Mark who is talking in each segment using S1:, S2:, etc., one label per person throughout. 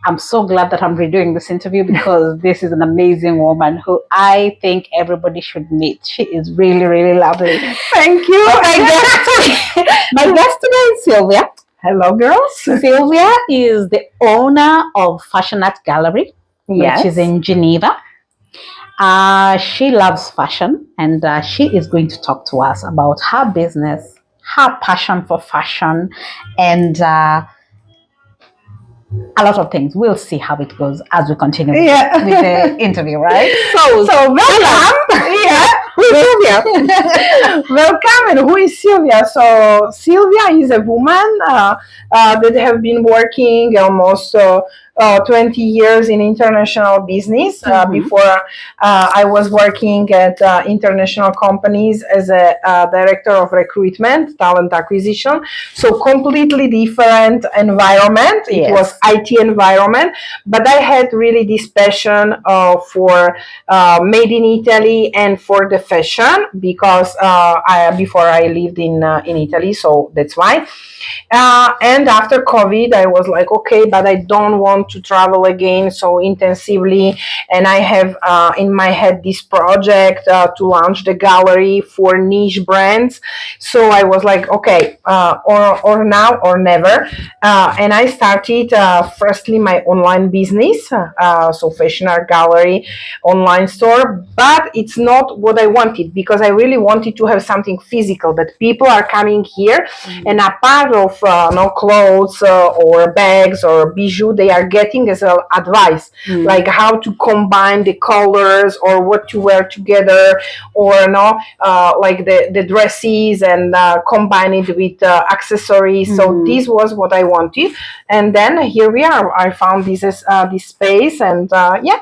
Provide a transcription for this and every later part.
S1: I'm so glad that I'm redoing this interview because this is an amazing woman who I think everybody should meet. She is really, really lovely.
S2: Thank you.
S1: So my guest today is Sylvia.
S2: Hello, girls.
S1: Sylvia is the owner of Fashion Art Gallery,
S2: Yes.
S1: which is in Geneva. She loves fashion, and she is going to talk to us about her business, her passion for fashion, and a lot of things. We'll see how it goes as we continue with the interview, right?
S2: So welcome. Yeah. Who is Sylvia? Welcome. And who is Sylvia? So Sylvia is a woman that have been working almost 20 years in international business. Before I was working at international companies as a director of recruitment, talent acquisition. So completely different environment. It was IT environment, but I had really this passion for made in Italy and for the fashion because before I lived in Italy, so that's why. And after COVID, I was like, okay, but I don't want to travel again so intensively. And I have in my head this project to launch the gallery for niche brands. So I was like, okay, or now or never. And I started firstly my online business, so Fashion Art Gallery online store. But it's not what I wanted because I really wanted to have something physical that people are coming here and a part of no clothes or bags or bijou they are getting as advice, like how to combine the colors or what to wear together, or like the dresses and combine it with accessories. So this was what I wanted, and then here we are. I found this space, and yeah.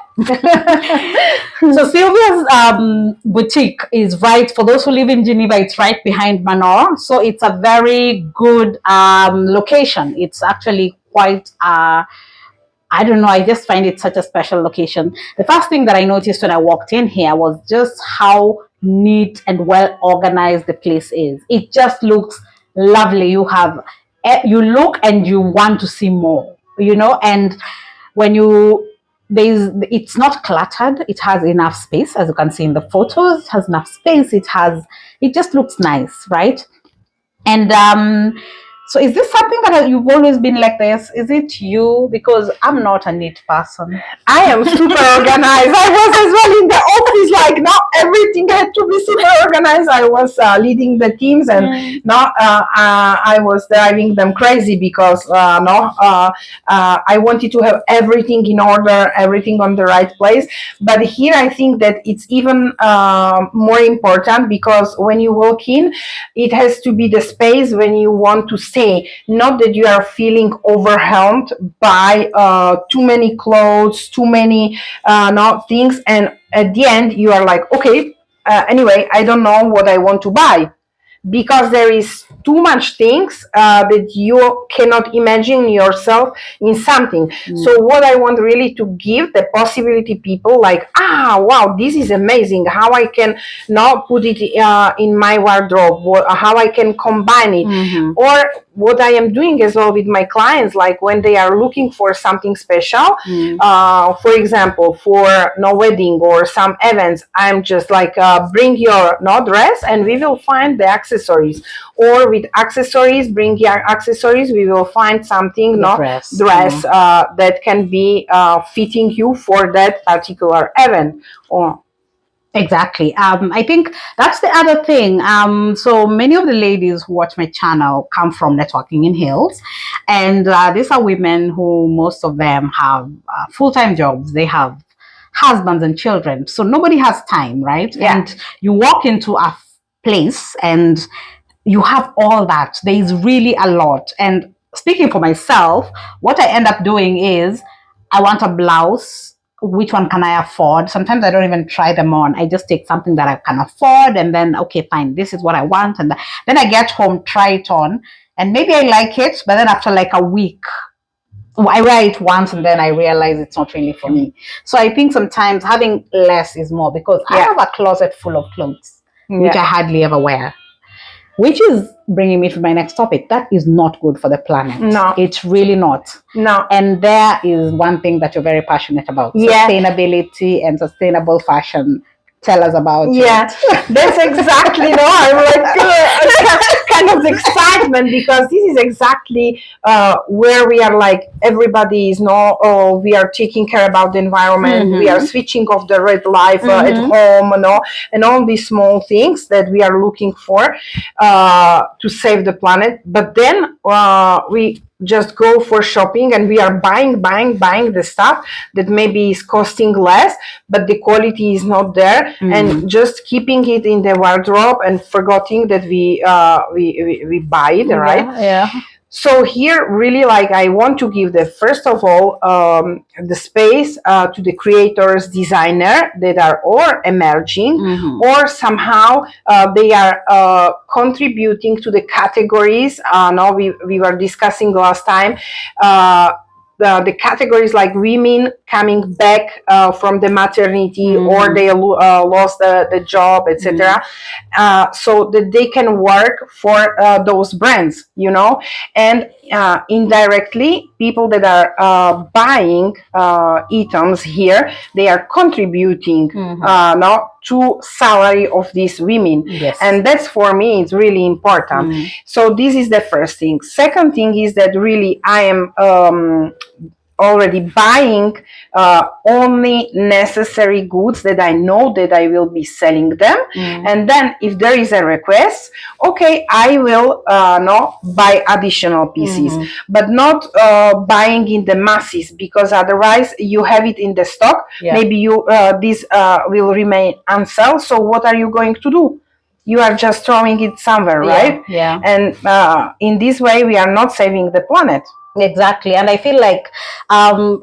S1: So Sylvia's boutique is right, for those who live in Geneva, it's right behind Manor. So it's a very good location. It's actually quite, I don't know, I just find it such a special location. The first thing that I noticed when I walked in here was just how neat and well organized the place is. It just looks lovely. You look and you want to see more, and when it's not cluttered. It has enough space, as you can see in the photos. It has enough space. It just looks nice, right? And so is this something that you've always been like this? Is it you? Because I'm not a neat person.
S2: I am super organized. I was as well in the office, like now everything had to be super organized. I was leading the teams, and now I was driving them crazy because I wanted to have everything in order, everything on the right place. But here I think that it's even more important because when you walk in, it has to be the space when you want to stay, not that you are feeling overwhelmed by too many clothes, too many things, and at the end you are like, okay, anyway, I don't know what I want to buy, because there is too much things that you cannot imagine yourself in something. So what I want really to give the possibility people like, wow, this is amazing, how I can now put it in my wardrobe, how I can combine it, or what I am doing as well with my clients, like when they are looking for something special, for example, for no wedding or some events, I'm just like, bring your dress and we will find the accessories, or with accessories, bring your accessories, we will find something dress that can be fitting you for that particular event.
S1: Exactly. I think that's the other thing. So many of the ladies who watch my channel come from Networking in Heels, and these are women who, most of them have full-time jobs. They have husbands and children, so nobody has time, right?
S2: Yeah.
S1: And you walk into a place and you have all that. There is really a lot. And speaking for myself, what I end up doing is I want a blouse. Which one can I afford? Sometimes I don't even try them on. I just take something that I can afford, and then, okay, fine, this is what I want. And then I get home, try it on, and maybe I like it, but then after like a week, I wear it once and then I realize it's not really for me. So I think sometimes having less is more, because I have a closet full of clothes, which I hardly ever wear. which is bringing me to my next topic. That is not good for the planet.
S2: No.
S1: It's really not.
S2: No.
S1: And there is one thing that you're very passionate about:
S2: Yeah.
S1: sustainability and sustainable fashion. Tell us about
S2: it. That's exactly, I'm like kind of excitement, because this is exactly where we are, like, everybody is we are taking care about the environment, we are switching off the red life at home, and all these small things that we are looking for to save the planet. But then we just go for shopping, and we are buying the stuff that maybe is costing less, but the quality is not there, and just keeping it in the wardrobe and forgetting that we buy it, right?
S1: Yeah.
S2: So here, really, like, I want to give first of all, the space to the creators, designer that are or emerging, or somehow they are contributing to the categories. No, we were discussing last time. The categories like women coming back from the maternity, or they lost the job, etc., so that they can work for those brands, and indirectly, people that are buying items here, they are contributing to salary of these women.
S1: Yes.
S2: And that's, for me, it's really important. So this is the first thing. Second thing is that really I am already buying only necessary goods that I know that I will be selling them. And then if there is a request, okay, I will buy additional pieces, but not buying in the masses, because otherwise you have it in the stock. Maybe you this will remain unsold. So what are you going to do? You are just throwing it somewhere, right?
S1: Yeah.
S2: And in this way, we are not saving the planet.
S1: Exactly. And I feel like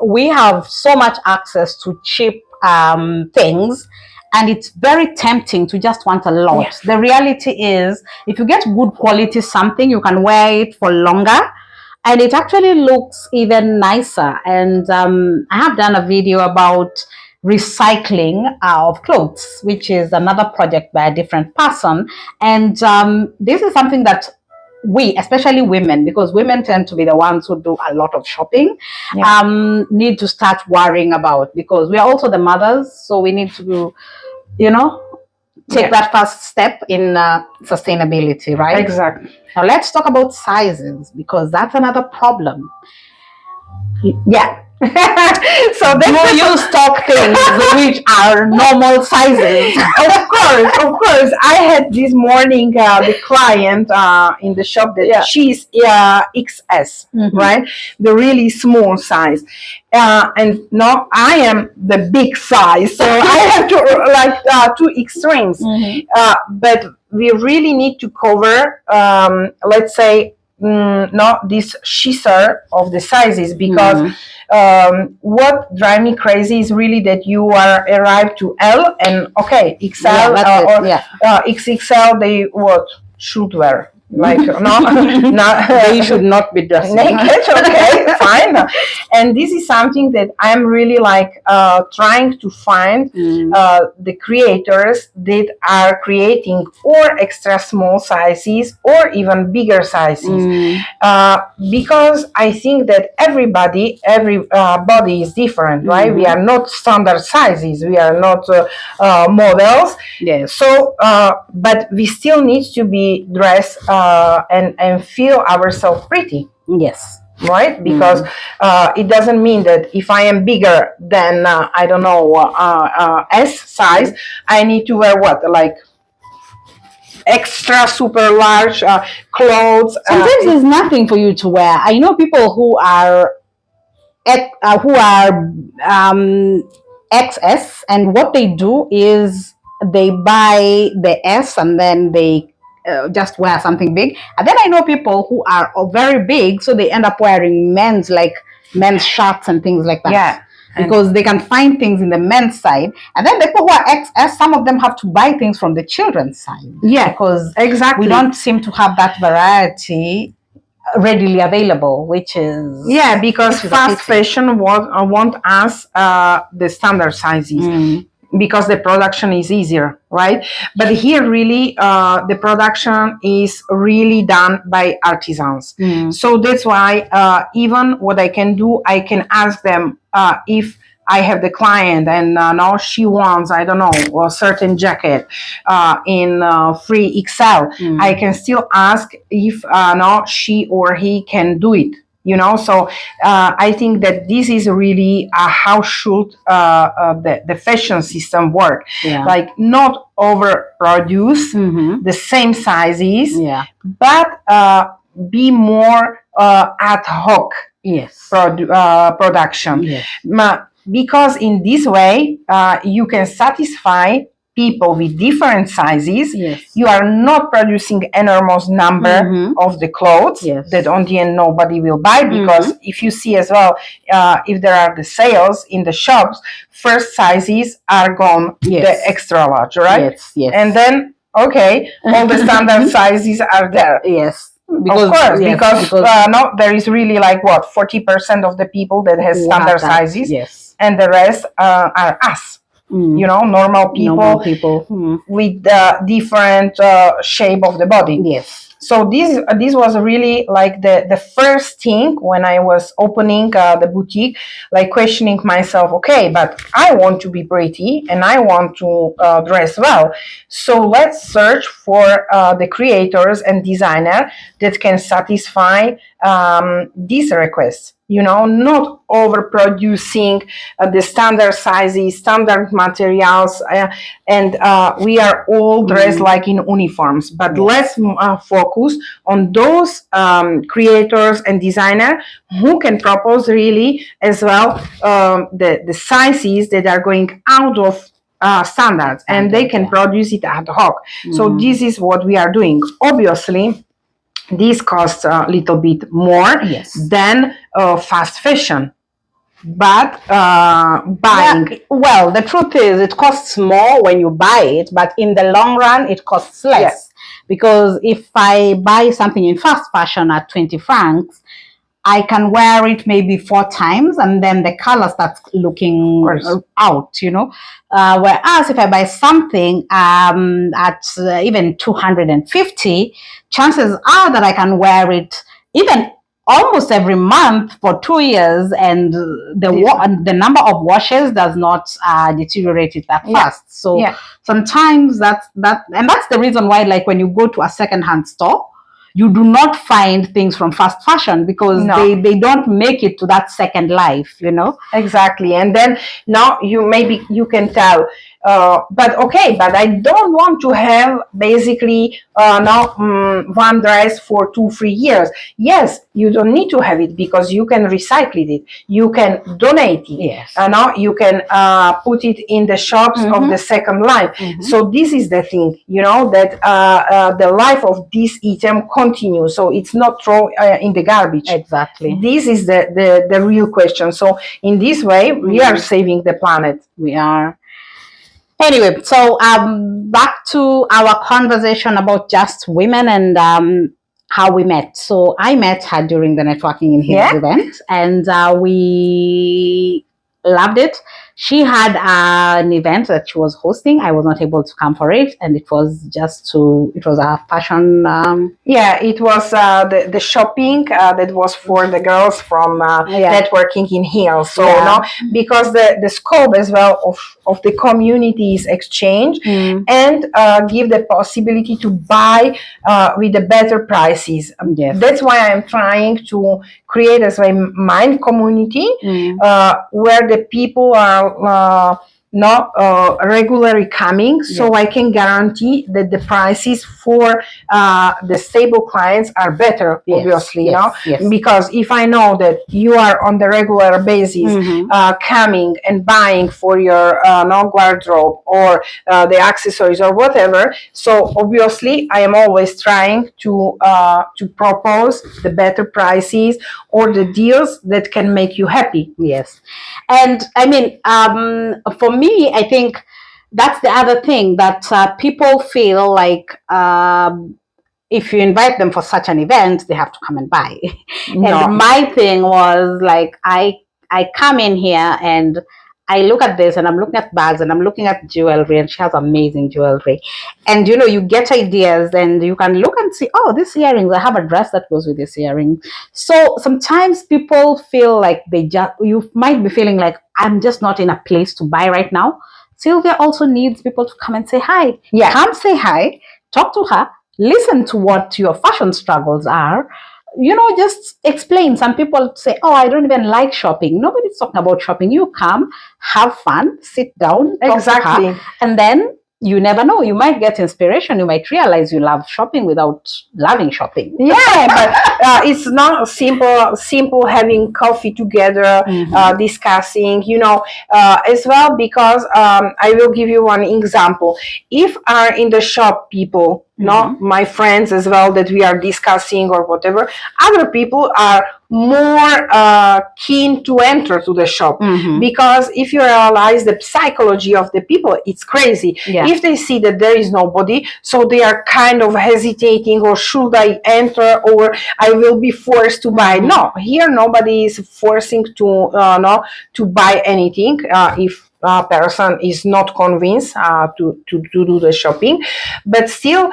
S1: we have so much access to cheap things, and it's very tempting to just want a lot.
S2: Yes.
S1: The reality is, if you get good quality something, you can wear it for longer, and it actually looks even nicer. And I have done a video about recycling of clothes, which is another project by a different person. And this is something that we, especially women, because women tend to be the ones who do a lot of shopping, need to start worrying about, because we are also the mothers, so we need to, take that first step in sustainability, right?
S2: Exactly.
S1: Now let's talk about sizes, because that's another problem.
S2: Yeah.
S1: So do you stock things which are normal sizes?
S2: Of course. I had this morning the client in the shop that she's XS, right? The really small size. And now I am the big size, so I have to two extremes. But we really need to cover, let's say, this scissor of the sizes, because what drives me crazy is really that you are arrived to L, and okay, XL or XXL, they should wear. Like
S1: they should not be dressing
S2: naked. Okay, fine. And this is something that I'm really trying to find the creators that are creating or extra small sizes or even bigger sizes, because I think that every body is different, right? We are not standard sizes. We are not models.
S1: Yes.
S2: So, but we still need to be dressed and feel ourselves pretty.
S1: Yes.
S2: Right? Because it doesn't mean that if I am bigger than, I don't know, S size, I need to wear what? Like extra super large clothes.
S1: Sometimes there's nothing for you to wear. I know people who are XS, and what they do is they buy the S and then they just wear something big. And then I know people who are very big, so they end up wearing men's shirts and things like that.
S2: Yeah.
S1: Because they can find things in the men's side. And then the people who are XS, some of them have to buy things from the children's side.
S2: Yeah.
S1: Because
S2: exactly.
S1: we don't seem to have that variety readily available, which is
S2: because fast fashion want us the standard sizes. because the production is easier, right? But here really the production is really done by artisans. So that's why even what I can do, I can ask them if I have the client and now she wants, I don't know, a certain jacket in 3XL. I can still ask if now she or he can do it. So I think that this is really how should the fashion system work.
S1: Yeah.
S2: Like not overproduce the same sizes,
S1: Yeah.
S2: but be more ad hoc
S1: Yes.
S2: production.
S1: Yes.
S2: Because in this way you can satisfy people with different sizes.
S1: Yes.
S2: You are not producing enormous number of the clothes that on the end nobody will buy, because if you see as well, if there are the sales in the shops, first sizes are gone, the extra large, right?
S1: Yes. Yes.
S2: And then all the standard sizes are there.
S1: Yes.
S2: Of course, because no, there is really like what 40% of the people that has standard sizes,
S1: yes,
S2: and the rest are us. Normal people, with the different shape of the body.
S1: Yes.
S2: So this was really like the first thing when I was opening the boutique, like questioning myself. Okay, but I want to be pretty and I want to dress well. So let's search for the creators and designer that can satisfy these requests. Not overproducing the standard sizes, standard materials, and we are all dressed like in uniforms. But let's focus on those creators and designers who can propose really as well the sizes that are going out of standards, and they can produce it ad hoc. So this is what we are doing. Obviously, this costs a little bit more than fast fashion. But buying...
S1: well, the truth is it costs more when you buy it, but in the long run it costs less. Because if I buy something in fast fashion at 20 francs, I can wear it maybe 4 times and then the color starts looking out, whereas if I buy something at even 250, chances are that I can wear it even almost every month for 2 years, and the number of washes does not deteriorate it that fast. So sometimes that's the reason why, like when you go to a secondhand store, you do not find things from fast fashion because they don't make it to that second life,
S2: Exactly. And then now you can tell, but I don't want to have basically one dress for 2-3 years. Yes, you don't need to have it because you can recycle it, you can donate it.
S1: Yes.
S2: Now you can put it in the shops of the second life. So this is the thing, that the life of this item continues, so it's not thrown in the garbage.
S1: Exactly.
S2: This is the real question. So in this way we are saving the planet.
S1: We are. Anyway, so back to our conversation about just women and how we met. So I met her during the Networking in Heels event, and we loved it. She had an event that she was hosting. I was not able to come for it, and it was a fashion.
S2: It was the shopping that was for the girls from Networking in Heels. So because the scope as well of the community is exchange and give the possibility to buy with the better prices. That's why I'm trying to create as a mind community where the people are not regularly coming, so I can guarantee that the prices for the stable clients are better, obviously, because if I know that you are on the regular basis coming and buying for your wardrobe or the accessories or whatever, so obviously I am always trying to propose the better prices or the deals that can make you happy.
S1: Yes. And I mean, for me, I think that's the other thing that people feel like if you invite them for such an event, they have to come and buy. And my thing was like, I come in here and I look at this and I'm looking at bags and I'm looking at jewelry, and she has amazing jewelry. And you get ideas and you can look and see, oh, these earrings, I have a dress that goes with this earring. So sometimes people feel like you might be feeling like, I'm just not in a place to buy right now. Sylvia also needs people to come and say hi.
S2: Yeah.
S1: Come say hi, talk to her, listen to what your fashion struggles are. Just explain. Some people say, oh, I don't even like shopping. Nobody's talking about shopping. You come, have fun, sit down, talk
S2: Exactly.
S1: to her, and then you never know. You might get inspiration. You might realize you love shopping without loving shopping.
S2: Yeah, but it's not simple having coffee together, discussing, as well, because I will give you one example. If are in the shop people, not my friends as well, that we are discussing or whatever, other people are more keen to enter to the shop, because if you realize the psychology of the people, it's crazy.
S1: Yeah.
S2: If they see that there is nobody, so they are kind of hesitating, or should I enter, or I will be forced to buy. No, here nobody is forcing to buy anything if a person is not convinced to do the shopping, but still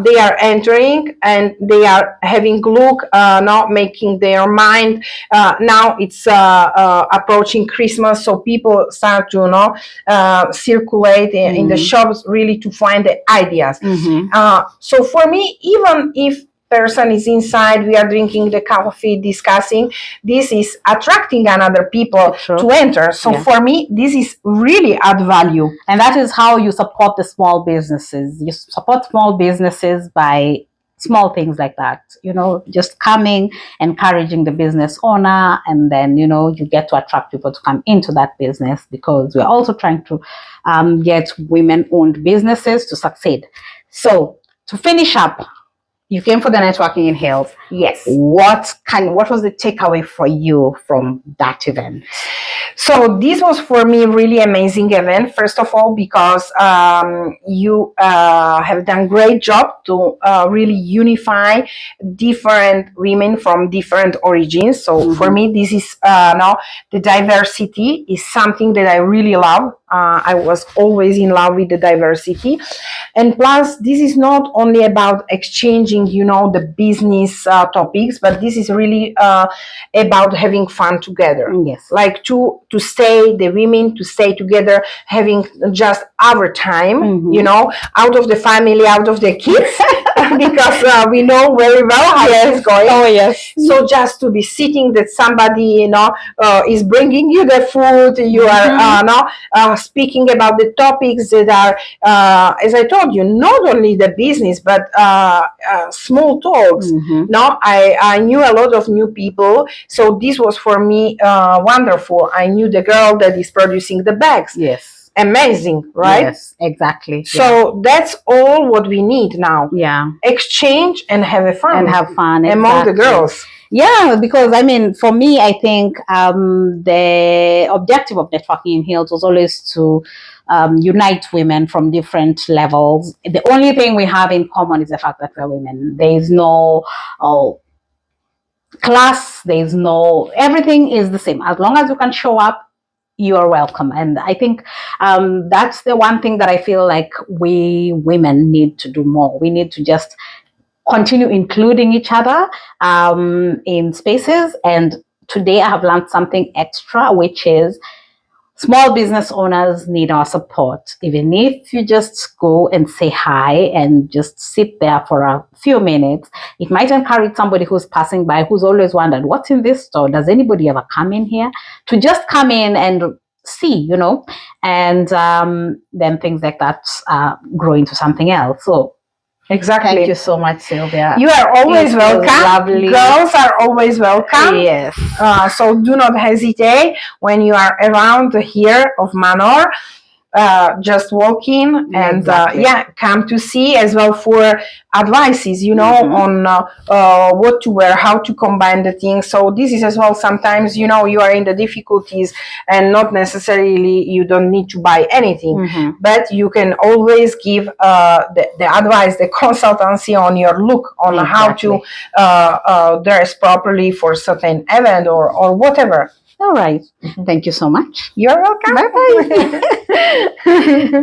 S2: they are entering and they are having look, not making their mind. Now it's approaching Christmas, so people start to circulate in the shops, really to find the ideas. So for me, even if person is inside, we are drinking the coffee, discussing, this is attracting another people to enter. So for me, this is really add value.
S1: And that is how you support the small businesses. You support small businesses by small things like that, just coming, encouraging the business owner, and then you get to attract people to come into that business, because we're also trying to get women-owned businesses to succeed. So to finish up, you came for the networking in health.
S2: Yes.
S1: What was the takeaway for you from that event?
S2: So this was for me really amazing event. First of all, because you have done great job to really unify different women from different origins. So for me, this is now the diversity is something that I really love. I was always in love with the diversity, and plus this is not only about exchanging, the business topics, but this is really about having fun together.
S1: Yes,
S2: like to stay, the women to stay together, having just our time, out of the family, out of the kids, because we know very well how it is going.
S1: Oh yes.
S2: So just to be sitting, that somebody is bringing you the food, you are speaking about the topics that are, as I told you, not only the business but small talks. I knew a lot of new people, so this was for me wonderful. I knew the girl that is producing the bags.
S1: Yes.
S2: Amazing, right?
S1: Yes, exactly.
S2: So that's all what we need now.
S1: Yeah.
S2: Exchange and have fun. Among the girls.
S1: Yeah, because for me, I think the objective of networking in health was always to unite women from different levels. The only thing we have in common is the fact that we're women. There is no class, there is no, everything is the same. As long as you can show up, you are welcome. And I think that's the one thing that I feel like we women need to do more. We need to just continue including each other in spaces. And today I have learned something extra, which is small business owners need our support. Even if you just go and say hi and just sit there for a few minutes, it might encourage somebody who's passing by, who's always wondered, what's in this store? Does anybody ever come in here? To just come in and see, and then things like that grow into something else. So
S2: exactly.
S1: Thank you so much, Sylvia.
S2: You are always welcome.
S1: Lovely.
S2: Girls are always welcome.
S1: Yes.
S2: So do not hesitate when you are around here of Manor. Just walk in and come to see as well for advices, on what to wear, how to combine the things. So this is as well, sometimes you are in the difficulties and not necessarily you don't need to buy anything, but you can always give the advice, the consultancy on your look, on how to dress properly for certain event or whatever.
S1: All right. Thank you so much.
S2: You're welcome.
S1: Bye bye.